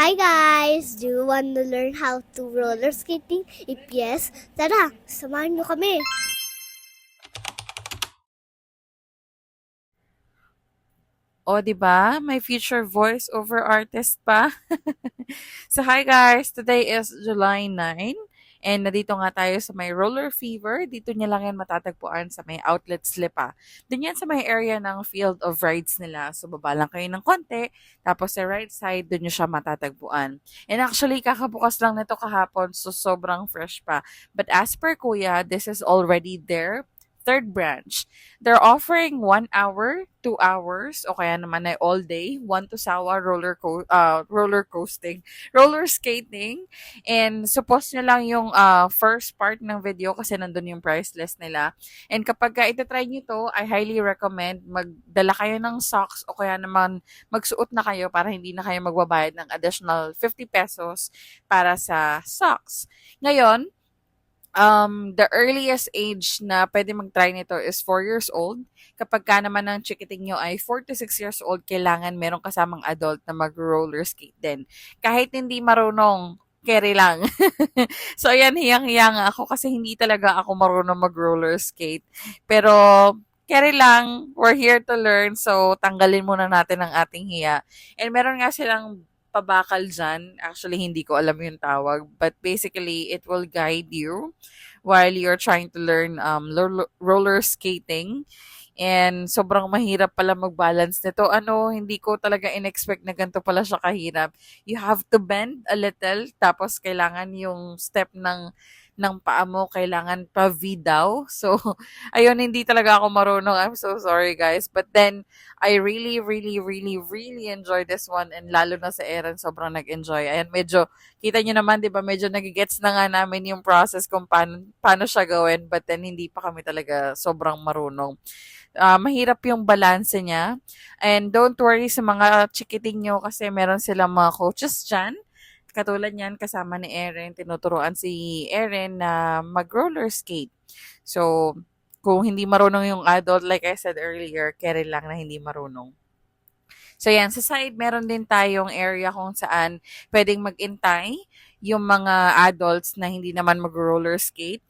Hi guys! Do you want to learn how to roller skating? If yes, tara, samahan nyo kami. O, 'di ba? May future voice over artist pa. So, hi guys! Today is July 9 and nandito nga tayo sa may Roller Fever. Dito niya lang yan matatagpuan sa may outlet Slipa. Doon yan sa may area ng Field of Rides nila. So, baba lang kayo ng konti. Tapos sa right side, doon nyo siya matatagpuan. And actually, kakabukas lang nito kahapon. So, sobrang fresh pa. But as per Kuya, this is already there. Third branch. They're offering 1 hour, 2 hours, o kaya naman ay all day, 1 to Sawa roller coasting, roller skating. And suppose nyo lang yung first part ng video kasi nandun yung price list nila. And kapag itatry nyo to, I highly recommend magdala kayo ng socks o kaya naman magsuot na kayo para hindi na kayo magbabayad ng additional 50 pesos para sa socks. Ngayon, the earliest age na pwede mag-try nito is 4 years old. Kapag ka naman ng chikiting nyo ay 4 to 6 years old, kailangan merong kasamang adult na mag-roller skate din. Kahit hindi marunong, carry lang. So, ayan, hiyang-hiya nga ako kasi hindi talaga ako marunong mag-roller skate. Pero, carry lang. We're here to learn. So, tanggalin muna natin ang ating hiya. And meron nga silang pabakal dyan. Actually, hindi ko alam yung tawag. But basically, it will guide you while you're trying to learn roller skating. And sobrang mahirap pala mag-balance nito. Hindi ko talaga in-expect na ganito pala siya kahirap. You have to bend a little, tapos kailangan yung step ng paa mo, kailangan pa V daw. So, ayun, hindi talaga ako marunong. I'm so sorry, guys. But then, I really, really, really, really enjoy this one. And lalo na sa Aaron, sobrang nag-enjoy. Ayan, medyo, kita nyo naman, di ba, medyo nagigets na nga namin yung process kung paano siya gawin. But then, hindi pa kami talaga sobrang marunong. Mahirap yung balance niya. And don't worry sa mga chikiting nyo kasi meron silang mga coaches dyan. Katulad niyan, kasama ni Erin, tinuturuan si Erin na mag-roller skate. So, kung hindi marunong yung adult, like I said earlier, carry lang na hindi marunong. So, yan. Sa side, meron din tayong area kung saan pwedeng mag-intay yung mga adults na hindi naman mag-roller skate.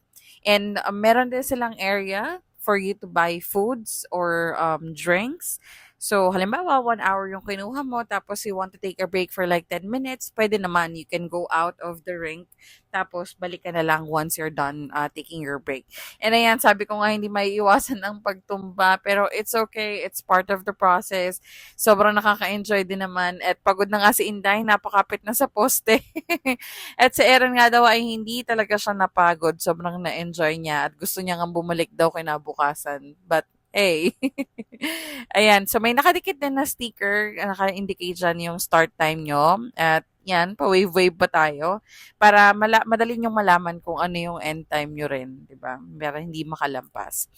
And meron din silang area for you to buy foods or drinks. So, halimbawa, 1 hour yung kinuha mo, tapos you want to take a break for like 10 minutes, pwede naman, you can go out of the rink, tapos balik ka na lang once you're done taking your break. And ayan, sabi ko nga, hindi maiiwasan ang pagtumba, pero it's okay, it's part of the process. Sobrang nakaka-enjoy din naman, at pagod na nga si Inday, napakapit na sa poste. At si Aaron nga daw ay hindi talaga siya napagod, sobrang na-enjoy niya, at gusto niya nga bumalik daw kinabukasan. But, hey. Ayan. So, may nakadikit din na sticker. Naka-indicate dyan yung start time nyo. At yan, pa-wave-wave pa tayo. Para madali nyong malaman kung ano yung end time nyo rin. Diba? Para hindi makalampas.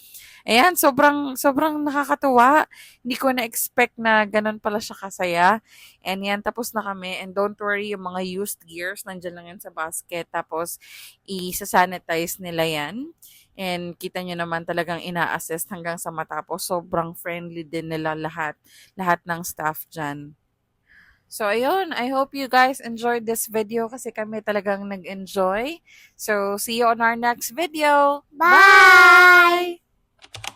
Ayan, sobrang nakakatuwa. Hindi ko na-expect na ganun pala siya kasaya. And yan, tapos na kami. And don't worry, yung mga used gears, nandyan lang yan sa basket. Tapos, isa-sanitize nila yan. And kita nyo naman talagang ina-assist hanggang sa matapos. Sobrang friendly din nila lahat ng staff dyan. So, ayun. I hope you guys enjoyed this video kasi kami talagang nag-enjoy. So, see you on our next video. Bye! Bye!